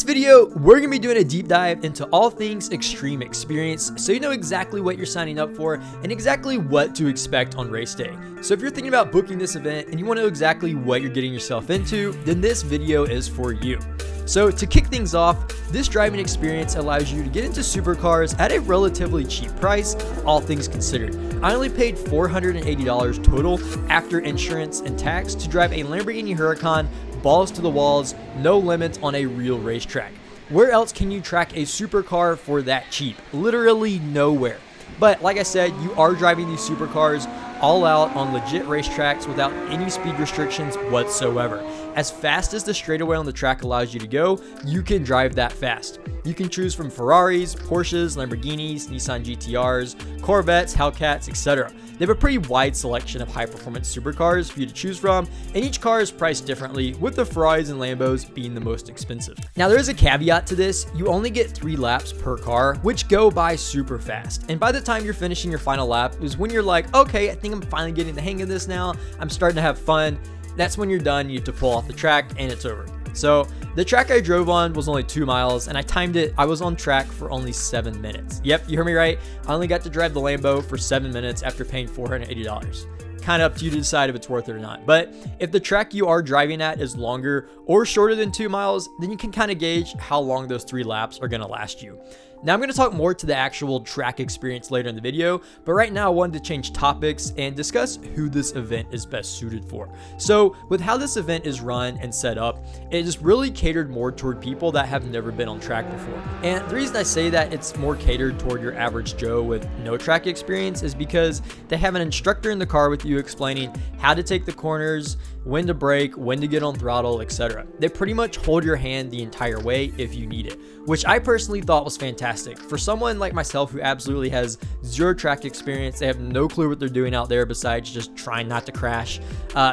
video, we're going to be doing a deep dive into all things Xtreme Experience so you know exactly what you're signing up for and exactly what to expect on race day. So if you're thinking about booking this event and you want to know exactly what you're getting yourself into, then this video is for you. So to kick things off, this driving experience allows you to get into supercars at a relatively cheap price, all things considered. I only paid $480 total after insurance and tax to drive a Lamborghini Huracan, balls to the walls, no limits on a real racetrack. Where else can you track a supercar for that cheap? Literally nowhere. But like I said, you are driving these supercars all out on legit racetracks without any speed restrictions whatsoever. As fast as the straightaway on the track allows you to go, you can drive that fast. You can choose from Ferraris, Porsches, Lamborghinis, Nissan GTRs, Corvettes, Hellcats, etc. They have a pretty wide selection of high-performance supercars for you to choose from, and each car is priced differently, with the Ferraris and Lambos being the most expensive. Now, there is a caveat to this. You only get 3 laps per car, which go by super fast. And by the time you're finishing your final lap is when you're like, okay, I think I'm finally getting the hang of this now. I'm starting to have fun. That's when you're done. You have to pull off the track, and it's over. So the track I drove on was only 2 miles, and I timed it. I was on track for only 7 minutes. Yep, you heard me right. I only got to drive the Lambo for 7 minutes after paying $480. Kind of up to you to decide if it's worth it or not. But if the track you are driving at is longer or shorter than 2 miles, then you can kind of gauge how long those 3 laps are going to last you. Now I'm going to talk more to the actual track experience later in the video, but right now I wanted to change topics and discuss who this event is best suited for. So with how this event is run and set up, it is really catered more toward people that have never been on track before. And the reason I say that it's more catered toward your average Joe with no track experience is because they have an instructor in the car with you explaining how to take the corners, when to brake, when to get on throttle, etc. They pretty much hold your hand the entire way if you need it, which I personally thought was fantastic. For someone like myself who absolutely has zero track experience, they have no clue what they're doing out there besides just trying not to crash.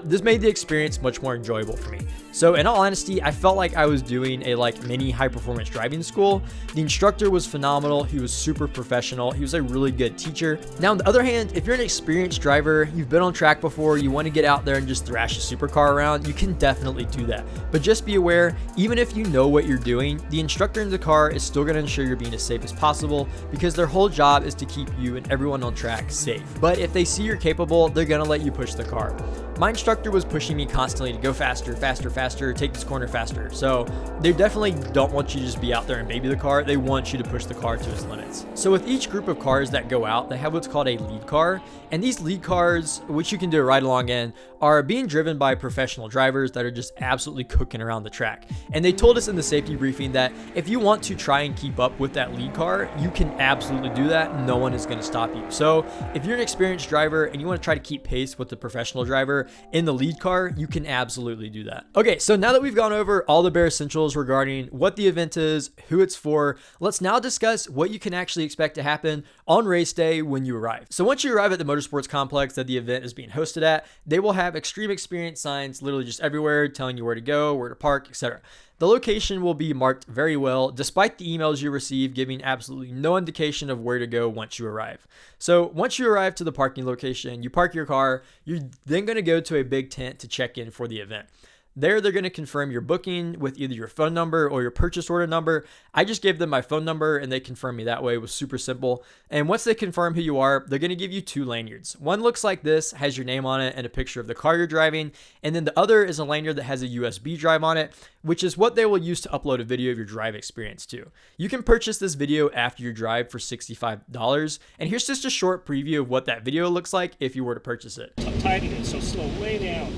This made the experience much more enjoyable for me. So in all honesty, I felt like I was doing a mini high performance driving school. The instructor was phenomenal. He was super professional. He was a really good teacher. Now on the other hand, if you're an experienced driver, you've been on track before, you want to get out there and just thrash a supercar around, you can definitely do that. But just be aware, even if you know what you're doing, the instructor in the car is still going to ensure you're being as safe as possible because their whole job is to keep you and everyone on track safe. But if they see you're capable, they're going to let you push the car. My instructor was pushing me constantly to go faster, faster, faster, take this corner faster. So they definitely don't want you to just be out there and baby the car. They want you to push the car to its limits. So with each group of cars that go out, they have what's called a lead car. And these lead cars, which you can do a ride along in, are being driven by professional drivers that are just absolutely cooking around the track. And they told us in the safety briefing that if you want to try and keep up with that lead car, you can absolutely do that. No one is going to stop you. So if you're an experienced driver and you want to try to keep pace with the professional driver in the lead car, you can absolutely do that. Okay, so now that we've gone over all the bare essentials regarding what the event is, who it's for, let's now discuss what you can actually expect to happen on race day when you arrive. So once you arrive at the Motorsports complex that the event is being hosted at, they will have Xtreme Experience signs literally just everywhere telling you where to go, where to park, etc. The location will be marked very well, despite the emails you receive giving absolutely no indication of where to go once you arrive. So once you arrive to the parking location, you park your car, you're then going to go to a big tent to check in for the event. There, they're going to confirm your booking with either your phone number or your purchase order number. I just gave them my phone number and they confirmed me that way. It was super simple. And once they confirm who you are, they're going to give you 2 lanyards. One looks like this, has your name on it and a picture of the car you're driving. And then the other is a lanyard that has a USB drive on it, which is what they will use to upload a video of your drive experience to. You can purchase this video after your drive for $65. And here's just a short preview of what that video looks like if you were to purchase it. I'm tightening it so slow, way down.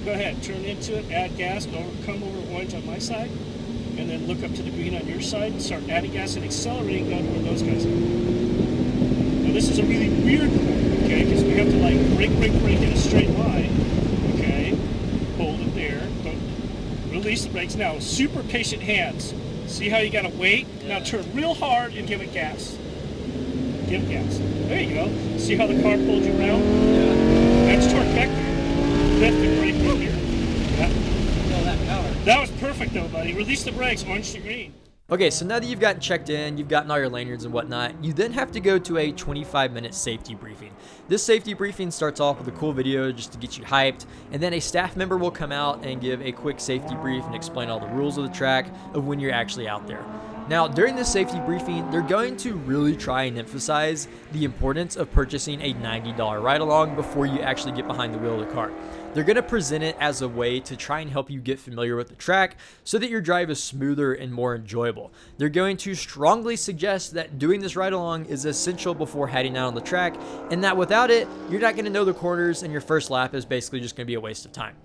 Go ahead, turn into it, add gas, come over orange on my side, and then look up to the green on your side and start adding gas and accelerating down where those guys are. Now this is a really weird corner, okay, because we have to brake in a straight line, okay, hold it there, but release the brakes. Now, super patient hands. See how you gotta wait? Now turn real hard and give it gas. Give gas. There you go. See how the car pulled you around? Yeah. That's torque vector. Lift and brake right here. Yeah. Feel that power. That was perfect though, buddy. Release the brakes, orange to green. Okay, so now that you've gotten checked in, you've gotten all your lanyards and whatnot, you then have to go to a 25-minute safety briefing. This safety briefing starts off with a cool video just to get you hyped, and then a staff member will come out and give a quick safety brief and explain all the rules of the track of when you're actually out there. Now, during this safety briefing, they're going to really try and emphasize the importance of purchasing a $90 ride-along before you actually get behind the wheel of the car. They're going to present it as a way to try and help you get familiar with the track so that your drive is smoother and more enjoyable. They're going to strongly suggest that doing this ride-along is essential before heading out on the track, and that without it, you're not going to know the corners and your first lap is basically just going to be a waste of time.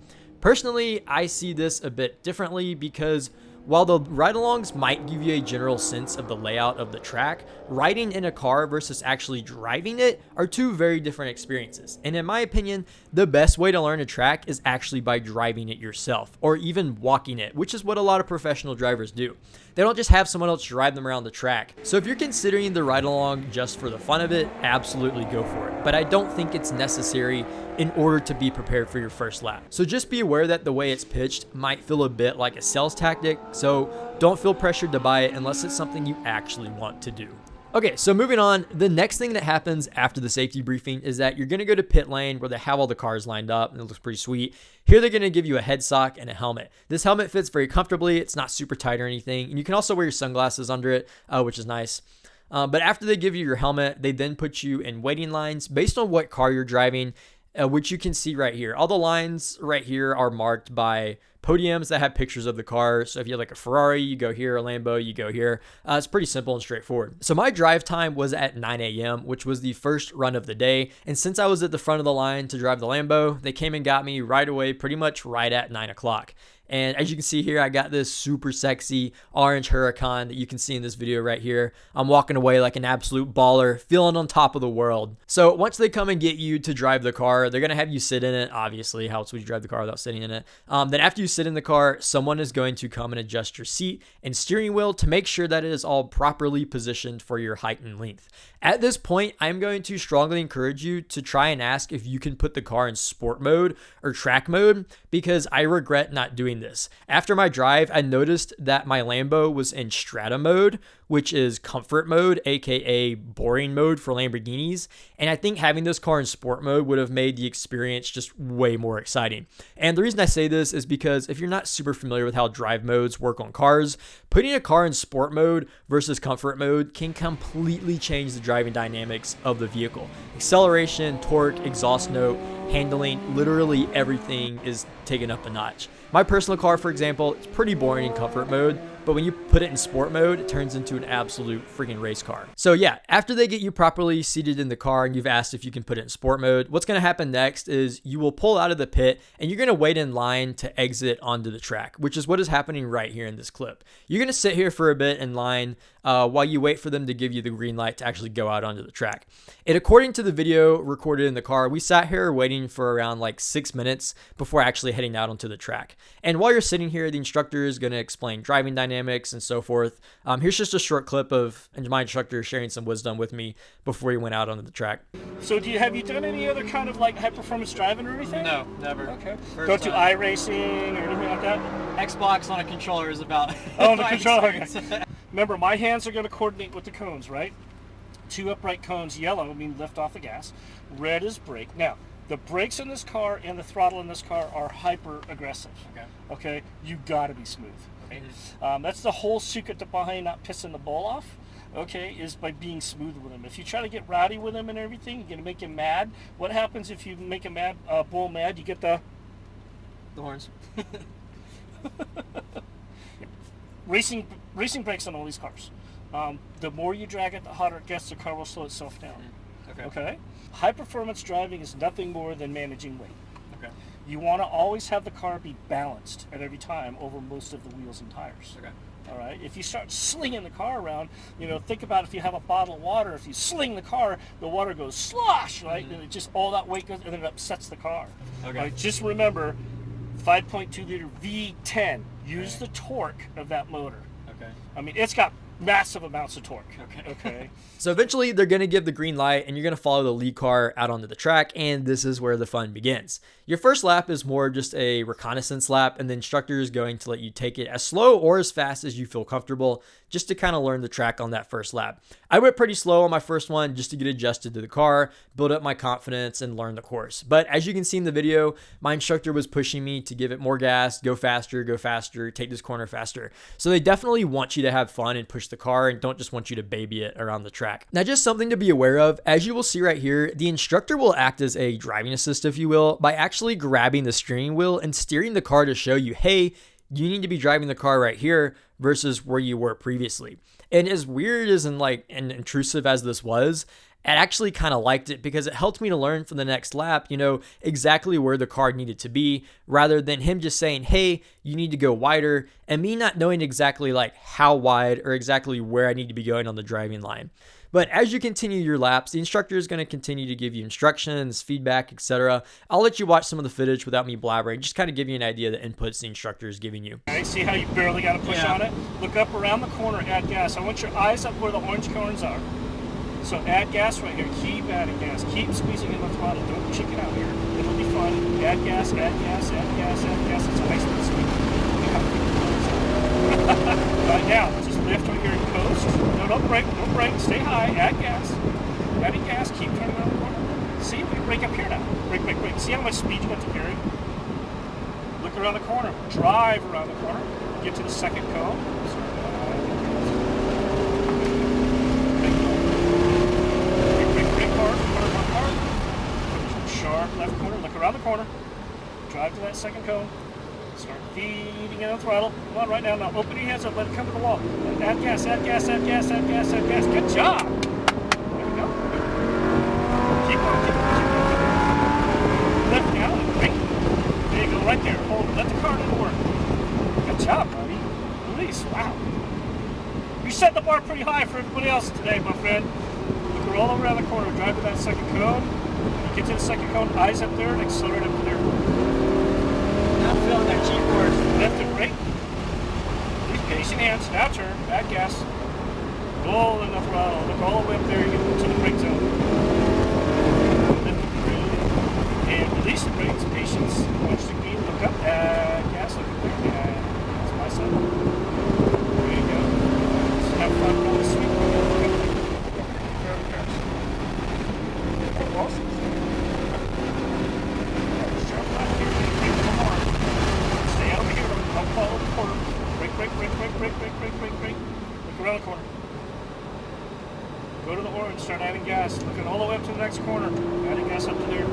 Personally, I see this a bit differently because while the ride-alongs might give you a general sense of the layout of the track, riding in a car versus actually driving it are two very different experiences. And in my opinion, the best way to learn a track is actually by driving it yourself, or even walking it, which is what a lot of professional drivers do. They don't just have someone else drive them around the track. So if you're considering the ride-along just for the fun of it, absolutely go for it. But I don't think it's necessary in order to be prepared for your first lap. So just be aware that the way it's pitched might feel a bit like a sales tactic, so don't feel pressured to buy it unless it's something you actually want to do. Okay, so moving on, the next thing that happens after the safety briefing is that you're gonna go to pit lane where they have all the cars lined up and it looks pretty sweet. Here they're gonna give you a head sock and a helmet. This helmet fits very comfortably, it's not super tight or anything, and you can also wear your sunglasses under it, which is nice. But after they give you your helmet, they then put you in waiting lines based on what car you're driving, which you can see right here. All the lines right here are marked by podiums that have pictures of the car. So if you have like a Ferrari, you go here, a Lambo, you go here. It's pretty simple and straightforward. So my drive time was at 9 a.m., which was the first run of the day. And since I was at the front of the line to drive the Lambo, they came and got me right away, pretty much right at 9 o'clock. And as you can see here, I got this super sexy orange Huracan that you can see in this video right here. I'm walking away like an absolute baller, feeling on top of the world. So once they come and get you to drive the car, they're going to have you sit in it. Obviously, how else would you drive the car without sitting in it? Then after you sit in the car, someone is going to come and adjust your seat and steering wheel to make sure that it is all properly positioned for your height and length. At this point, I'm going to strongly encourage you to try and ask if you can put the car in sport mode or track mode, because I regret not doing this. After my drive, I noticed that my Lambo was in strata mode, which is comfort mode, aka boring mode for Lamborghinis. And I think having this car in sport mode would have made the experience just way more exciting. And the reason I say this is because if you're not super familiar with how drive modes work on cars, putting a car in sport mode versus comfort mode can completely change the driving dynamics of the vehicle. Acceleration, torque, exhaust note, handling, literally everything is taken up a notch. My personal car, for example, it's pretty boring in comfort mode, but when you put it in sport mode, it turns into an absolute freaking race car. So yeah, after they get you properly seated in the car and you've asked if you can put it in sport mode, what's going to happen next is you will pull out of the pit and you're going to wait in line to exit onto the track, which is what is happening right here in this clip. You're going to sit here for a bit in line while you wait for them to give you the green light to actually go out onto the track. And according to the video recorded in the car, we sat here waiting for around like 6 minutes before actually heading out onto the track. And while you're sitting here, the instructor is going to explain driving dynamics and so forth. Here's just a short clip of my instructor sharing some wisdom with me before he went out onto the track. So have you done any other kind of like high performance driving or anything? No, never. Okay. First Don't do time. iRacing or anything like that? Xbox on a controller is about Oh, the my controller. experience. Remember, my hands are going to coordinate with the cones, right? 2 upright cones, yellow mean lift off the gas, red is brake. Now, the brakes in this car and the throttle in this car are hyper aggressive. Okay, you got to be smooth. Okay? That's the whole secret behind not pissing the bull off. Okay, is by being smooth with him. If you try to get rowdy with him and everything, you're gonna make him mad. What happens if you make a bull mad? You get the horns. racing brakes on all these cars. The more you drag it, the hotter it gets. The car will slow itself down. Okay. High performance driving is nothing more than managing weight. Okay. You want to always have the car be balanced at every time over most of the wheels and tires. Okay. All right. If you start slinging the car around, think about if you have a bottle of water. If you sling the car, the water goes slosh, right? And it just all that weight goes, and then it upsets the car. Okay. Right? Just remember, 5.2 liter V10. Use the torque of that motor. Okay. I mean, it's got massive amounts of torque. Okay. So eventually they're going to give the green light and you're going to follow the lead car out onto the track, and this is where the fun begins. Your first lap is more just a reconnaissance lap, and the instructor is going to let you take it as slow or as fast as you feel comfortable, just to kind of learn the track on that first lap. I went pretty slow on my first one just to get adjusted to the car, build up my confidence, and learn the course. But as you can see in the video, my instructor was pushing me to give it more gas, go faster, take this corner faster. So they definitely want you to have fun and push the car, and don't just want you to baby it around the track. Now, just something to be aware of, as you will see right here, the instructor will act as a driving assist, if you will, by actually grabbing the steering wheel and steering the car to show you, hey, you need to be driving the car right here versus where you were previously. And as weird as and intrusive as this was, I actually kind of liked it because it helped me to learn for the next lap, exactly where the car needed to be, rather than him just saying, hey, you need to go wider, and me not knowing exactly how wide or exactly where I need to be going on the driving line. But as you continue your laps, the instructor is going to continue to give you instructions, feedback, etc. I'll let you watch some of the footage without me blabbering, just kind of give you an idea of the inputs the instructor is giving you. Okay, see how you barely got to push on it? Look up around the corner, add gas. I want your eyes up where the orange cones are. So add gas right here. Keep adding gas. Keep squeezing in the throttle. Don't chicken out here. It'll be fun. Add gas, add gas, add gas, add gas. It's nice and sweet. Right now, just lift right here and coast. No, don't brake. Don't brake. Stay high. Add gas. Adding gas. Keep turning around the corner. See, we brake up here now. Brake, brake, brake. See how much speed you got to carry? Look around the corner. Drive around the corner. Get to the second cone. Sharp left corner, look around the corner, drive to that second cone, start feeding in the throttle. Come on, right now, open your hands up, let it come to the wall. Add gas, add gas, add gas, add gas, add gas. Good job! There we go. Keep on, keep on, keep on, keep on. Lift down and brake. There you go, right there. Hold it, let the car do the work. Good job, buddy. Release, wow. You set the bar pretty high for everybody else today, my friend. Look all around the corner, drive to that second cone. Get to the second cone, eyes up there, and accelerate up to there. I'm feeling that G-force. Left and right. Leave patient hands. Now turn. Add gas. Pull in the throttle. Look all the way up there. You get to the brake zone. Lift the brake. And release the brakes. Patience. Watch the green. Look up. Add gas. Look up there. That's my side. There you go. Just have fun with the sweet. Awesome. Follow the corner. Brake, brake, brake, brake, brake, brake, brake, brake, brake. Look around the corner. Go to the orange, start adding gas. Looking all the way up to the next corner. Adding gas up to there.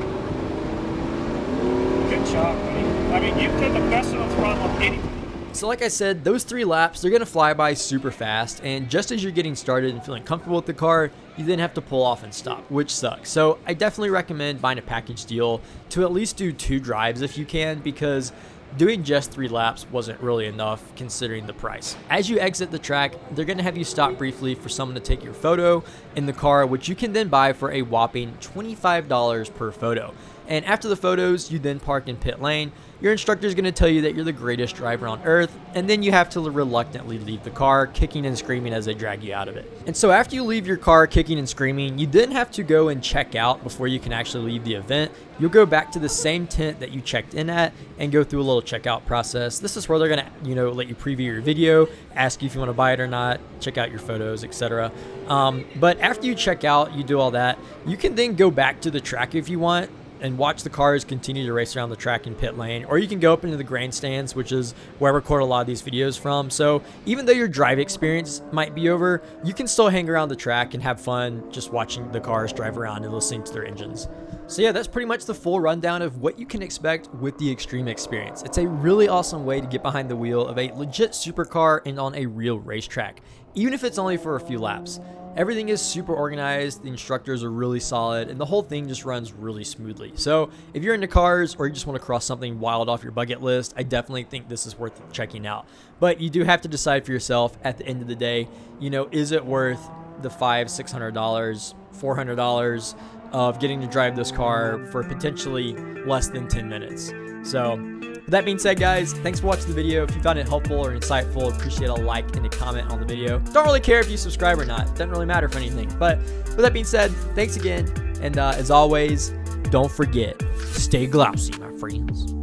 Good job, buddy. I mean, you've done the best on the throttle of anybody. So like I said, those 3 laps, they're going to fly by super fast, and just as you're getting started and feeling comfortable with the car, you then have to pull off and stop, which sucks. So I definitely recommend buying a package deal to at least do 2 drives if you can, because doing just 3 laps wasn't really enough considering the price. As you exit the track, they're going to have you stop briefly for someone to take your photo in the car, which you can then buy for a whopping $25 per photo. And after the photos, you then park in pit lane. Your instructor is going to tell you that you're the greatest driver on earth, and then you have to reluctantly leave the car, kicking and screaming as they drag you out of it. And so after you leave your car kicking and screaming, you then have to go and check out before you can actually leave the event. You'll go back to the same tent that you checked in at and go through a little checkout process. This is where they're going to, let you preview your video, ask you if you want to buy it or not, check out your photos, etc. But after you check out, you do all that, you can then go back to the track if you want and watch the cars continue to race around the track in pit lane, or you can go up into the grandstands, which is where I record a lot of these videos from. So even though your drive experience might be over, you can still hang around the track and have fun just watching the cars drive around and listening to their engines. So yeah, that's pretty much the full rundown of what you can expect with the Xtreme Experience. It's a really awesome way to get behind the wheel of a legit supercar and on a real racetrack, even if it's only for a few laps. Everything is super organized, the instructors are really solid, and the whole thing just runs really smoothly. So if you're into cars or you just want to cross something wild off your bucket list, I definitely think this is worth checking out. But you do have to decide for yourself at the end of the day, is it worth the $500, $600, $400 of getting to drive this car for potentially less than 10 minutes? So with that being said, guys, thanks for watching the video. If you found it helpful or insightful, appreciate a like and a comment on the video. Don't really care if you subscribe or not. Doesn't really matter for anything. But with that being said, thanks again. And as always, don't forget, stay glossy, my friends.